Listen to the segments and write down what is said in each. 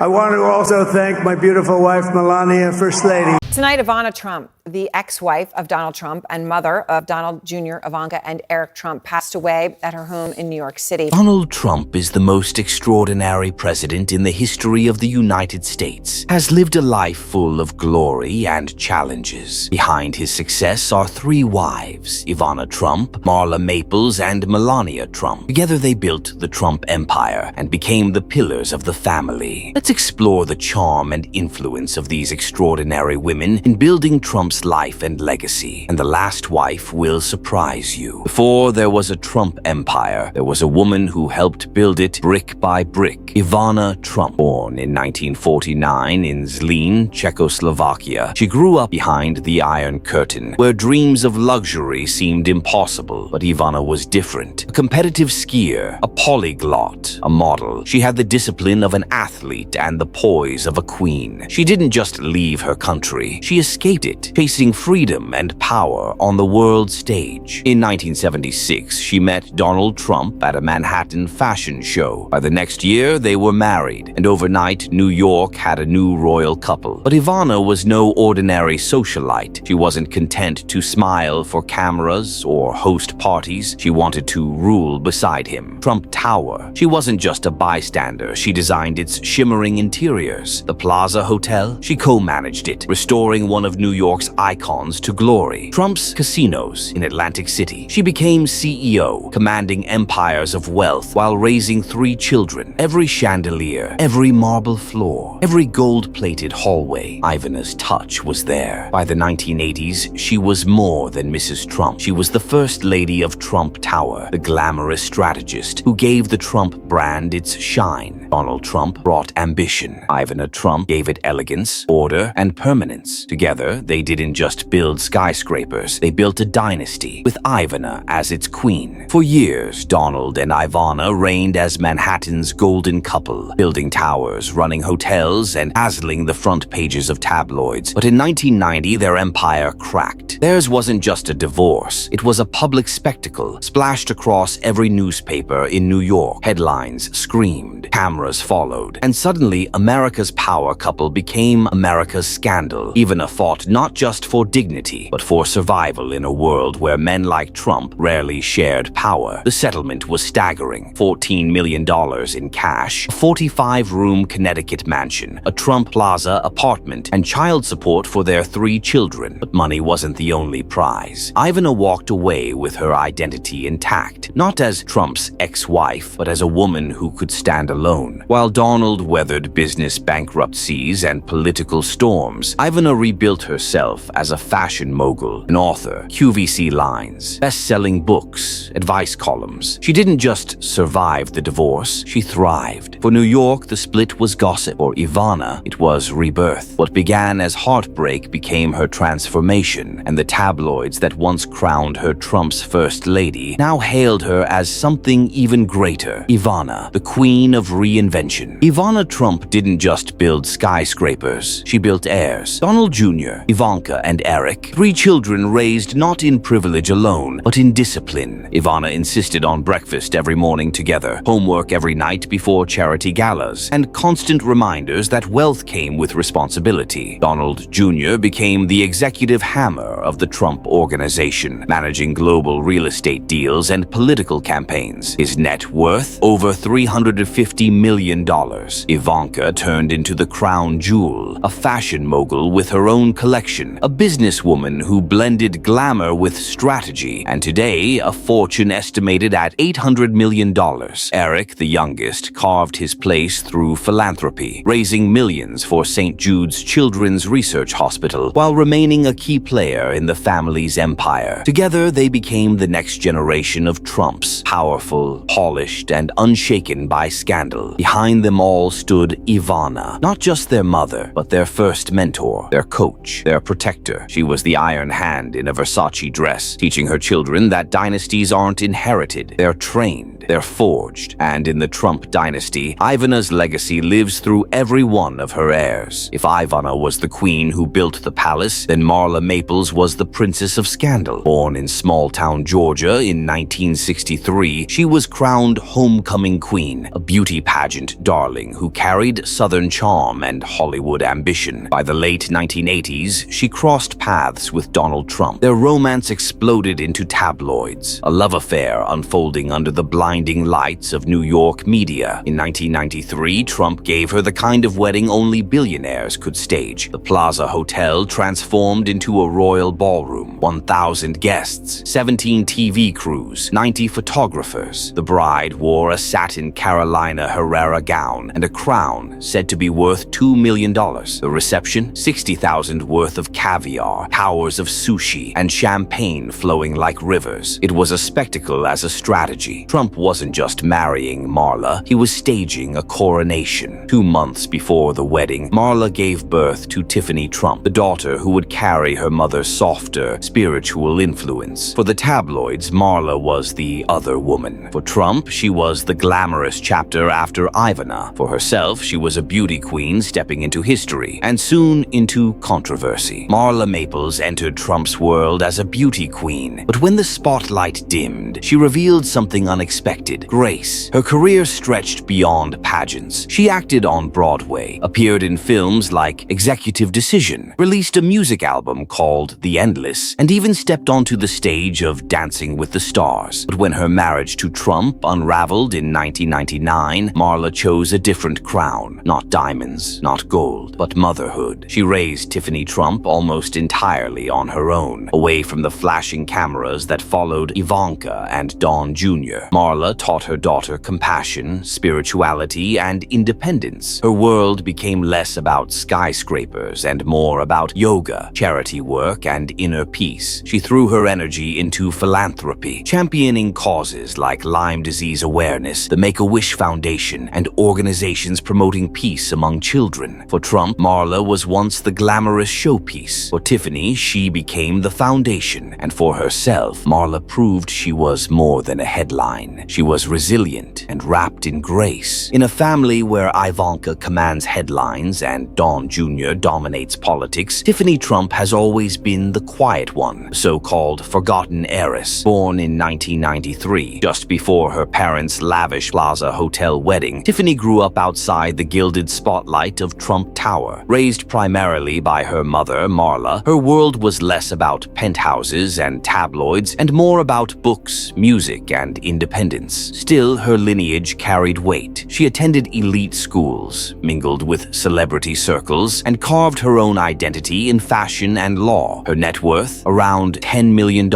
I want to also thank my beautiful wife, Melania, First Lady. Tonight, Ivana Trump, the ex-wife of Donald Trump and mother of Donald Jr., Ivanka, and Eric Trump, passed away at her home in New York City. Donald Trump is the most extraordinary president in the history of the United States, has lived a life full of glory and challenges. Behind his success are three wives, Ivana Trump, Marla Maples, and Melania Trump. Together they built the Trump empire and became the pillars of the family. Let's explore the charm and influence of these extraordinary women in building Trump's life and legacy. And the last wife will surprise you. Before there was a Trump empire, there was a woman who helped build it brick by brick. Ivana Trump, born in 1949 in Zlín, Czechoslovakia. She grew up behind the Iron Curtain, where dreams of luxury seemed impossible. But Ivana was different. A competitive skier, a polyglot, a model. She had the discipline of an athlete and the poise of a queen. She didn't just leave her country. She escaped it, chasing freedom and power on the world stage. In 1976, she met Donald Trump at a Manhattan fashion show. By the next year, they were married, and overnight, New York had a new royal couple. But Ivana was no ordinary socialite. She wasn't content to smile for cameras or host parties. She wanted to rule beside him. Trump Tower. She wasn't just a bystander. She designed its shimmering interiors. The Plaza Hotel, she co-managed it, restoring one of New York's icons to glory. Trump's casinos in Atlantic City. She became CEO, commanding empires of wealth while raising three children. Every chandelier, every marble floor, every gold-plated hallway, Ivana's touch was there. By the 1980s, she was more than Mrs. Trump. She was the first lady of Trump Tower, the glamorous strategist who gave the Trump brand its shine. Donald Trump brought ambition. Ivana Trump gave it elegance, order, and permanence. Together, they didn't just build skyscrapers, they built a dynasty, with Ivana as its queen. For years, Donald and Ivana reigned as Manhattan's golden couple, building towers, running hotels, and dazzling the front pages of tabloids. But in 1990, their empire cracked. Theirs wasn't just a divorce, it was a public spectacle, splashed across every newspaper in New York. Headlines screamed, cameras followed, and suddenly America's power couple became America's scandal. Ivana fought not just for dignity, but for survival in a world where men like Trump rarely shared power. The settlement was staggering: $14 million in cash, a 45-room Connecticut mansion, a Trump Plaza apartment, and child support for their three children. But money wasn't the only prize. Ivana walked away with her identity intact, not as Trump's ex-wife, but as a woman who could stand alone. While Donald weathered business bankruptcies and political storms, Ivana rebuilt herself as a fashion mogul, an author, QVC lines, best-selling books, advice columns. She didn't just survive the divorce, she thrived. For New York, the split was gossip. For Ivana, it was rebirth. What began as heartbreak became her transformation, and the tabloids that once crowned her Trump's first lady now hailed her as something even greater: Ivana, the queen of reinvention. Ivana Trump didn't just build skyscrapers, she built heirs. Donald Jr., Ivanka, and Eric, three children raised not in privilege alone, but in discipline. Ivana insisted on breakfast every morning together, homework every night before charity galas, and constant reminders that wealth came with responsibility. Donald Jr. became the executive hammer of the Trump organization, managing global real estate deals and political campaigns. His net worth, over $350 million. Ivanka turned into the crown jewel, a fashion mogul with her own collection, a businesswoman who blended glamour with strategy, and today a fortune estimated at $800 million. Eric, the youngest, carved his place through philanthropy, raising millions for St. Jude's Children's Research Hospital, while remaining a key player in the family's empire. Together, they became the next generation of Trumps, powerful, polished, and unshaken by scandal. Behind them all stood Ivana, not just their mother, but their first mentor, their coach, their protector, protector. She was the iron hand in a Versace dress, teaching her children that dynasties aren't inherited, they're trained, they're forged. And in the Trump dynasty, Ivana's legacy lives through every one of her heirs. If Ivana was the queen who built the palace, then Marla Maples was the princess of scandal. Born in small-town Georgia in 1963, she was crowned homecoming queen, a beauty pageant darling who carried Southern charm and Hollywood ambition. By the late 1980s, she crossed paths with Donald Trump. Their romance exploded into tabloids, a love affair unfolding under the blinding lights of New York media. In 1993, Trump gave her the kind of wedding only billionaires could stage. The Plaza Hotel transformed into a royal ballroom, 1,000 guests, 17 TV crews, 90 photographers. The bride wore a satin Carolina Herrera gown and a crown said to be worth $2 million. The reception, $60,000 worth of caviar, towers of sushi, and champagne flowing like rivers. It was a spectacle as a strategy. Trump wasn't just marrying Marla, he was staging a coronation. 2 months before the wedding, Marla gave birth to Tiffany Trump, the daughter who would carry her mother's softer, spiritual influence. For the tabloids, Marla was the other woman. For Trump, she was the glamorous chapter after Ivana. For herself, she was a beauty queen stepping into history, and soon into controversy. Marla Maples entered Trump's world as a beauty queen, but when the spotlight dimmed, she revealed something unexpected: grace. Her career stretched beyond pageants. She acted on Broadway, appeared in films like Executive Decision, released a music album called The Endless, and even stepped onto the stage of Dancing with the Stars. But when her marriage to Trump unraveled in 1999, Marla chose a different crown. Not diamonds, not gold, but motherhood. She raised Tiffany Trump almost entirely on her own, away from the flashing cameras that followed Ivanka and Don Jr. Marla taught her daughter compassion, spirituality, and independence. Her world became less about skyscrapers and more about yoga, charity work, and inner peace. She threw her energy into philanthropy, championing causes like Lyme disease awareness, the Make-A-Wish Foundation, and organizations promoting peace among children. For Trump, Marla was once the glamorous showpiece. For Tiffany, she became the foundation. And for herself, Marla proved she was more than a headline. She was resilient and wrapped in grace. In a family where Ivanka commands headlines and Don Jr. dominates politics, Tiffany Trump has always been the quiet one, the so-called forgotten heiress. Born in 1993, just before her parents' lavish Plaza Hotel wedding, Tiffany grew up outside the gilded spotlight of Trump Tower. Raised primarily by her mother, Marla, her world was less about penthouses and tabloids and more about books, music, and independence. Still, her lineage carried weight. She attended elite schools, mingled with celebrity circles, and carved her own identity in fashion and law. Her net worth, around $10 million,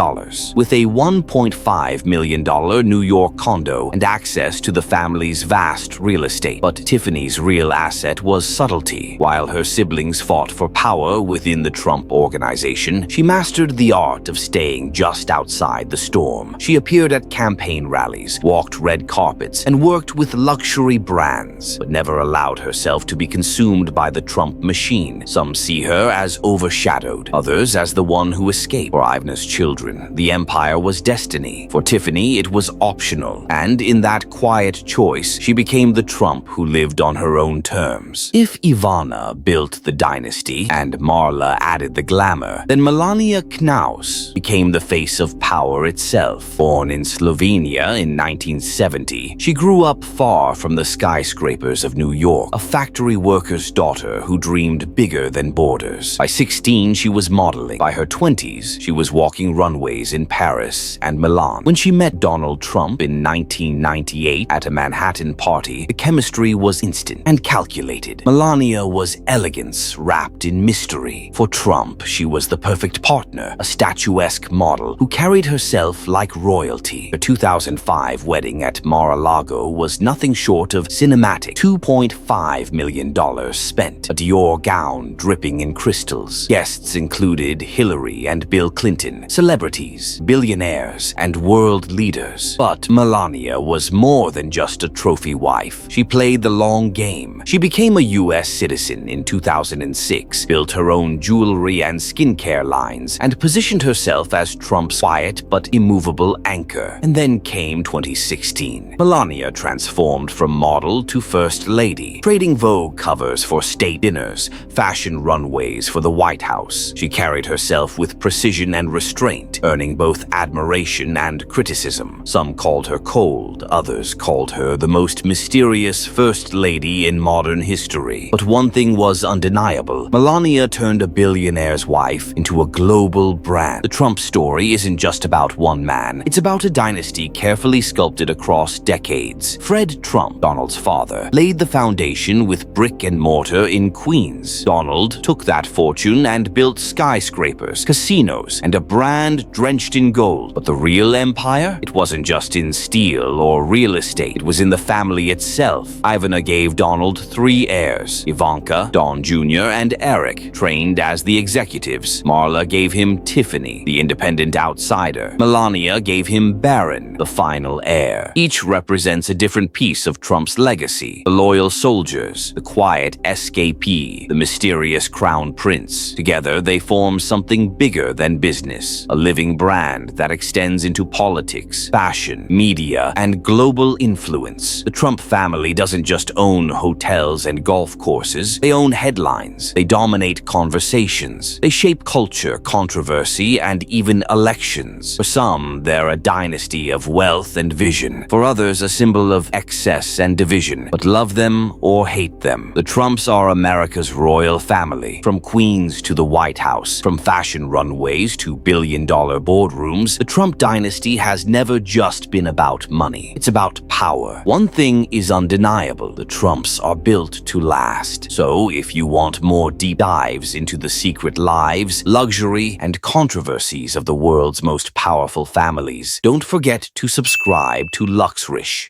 with a $1.5 million New York condo and access to the family's vast real estate. But Tiffany's real asset was subtlety. While her siblings fought for power within the Trump organization, she mastered the art of staying just outside the storm. She appeared at campaign rallies, walked red carpets, and worked with luxury brands, but never allowed herself to be consumed by the Trump machine. Some see her as overshadowed, others as the one who escaped. For Ivana's children, the empire was destiny. For Tiffany, it was optional. And in that quiet choice, she became the Trump who lived on her own terms. If Ivana built the dynasty and Marla added the glamour, then Melania Knaus became the face of power itself. Born in Slovenia in 1970, she grew up far from the skyscrapers of New York, a factory worker's daughter who dreamed bigger than borders. By 16, she was modeling. By her 20s, she was walking runways in Paris and Milan. When she met Donald Trump in 1998 at a Manhattan party, the chemistry was instant and calculated. Melania was elegance wrapped in mystery. For Trump, she was the perfect partner, a statuesque model who carried herself like royalty. Her 2005 wedding at Mar-a-Lago was nothing short of cinematic. $2.5 million spent, a Dior gown dripping in crystals. Guests included Hillary and Bill Clinton, celebrities, billionaires, and world leaders. But Melania was more than just a trophy wife. She played the long game. She became a U.S. citizen in 2006, built her own jewelry jewelry and skincare lines and positioned herself as Trump's quiet but immovable anchor. And then came 2016. Melania transformed from model to first lady, trading Vogue covers for state dinners, fashion runways for the White House. She carried herself with precision and restraint, earning both admiration and criticism. Some called her cold, others called her the most mysterious first lady in modern history. But one thing was undeniable. Melania turned a billionaire's wife into a global brand. The Trump story isn't just about one man. It's about a dynasty carefully sculpted across decades. Fred Trump, Donald's father, laid the foundation with brick and mortar in Queens. Donald took that fortune and built skyscrapers, casinos, and a brand drenched in gold. But the real empire? It wasn't just in steel or real estate. It was in the family itself. Ivana gave Donald 3 heirs: Ivanka, Don Jr., and Eric, trained as the executives. Marla gave him Tiffany, the independent outsider. Melania gave him Baron, the final heir. Each represents a different piece of Trump's legacy: the loyal soldiers, the quiet escapee, the mysterious crown prince. Together, they form something bigger than business, a living brand that extends into politics, fashion, media, and global influence. The Trump family doesn't just own hotels and golf courses. They own headlines. They dominate conversations. They shape culture, controversy, and even elections. For some, they're a dynasty of wealth and vision. For others, a symbol of excess and division. But love them or hate them, the Trumps are America's royal family. From Queens to the White House, from fashion runways to billion-dollar boardrooms, the Trump dynasty has never just been about money. It's about power. One thing is undeniable: the Trumps are built to last. So, if you want more deep dives into the secret lives, luxury, and controversies of the world's most powerful families, don't forget to subscribe to Luxrich.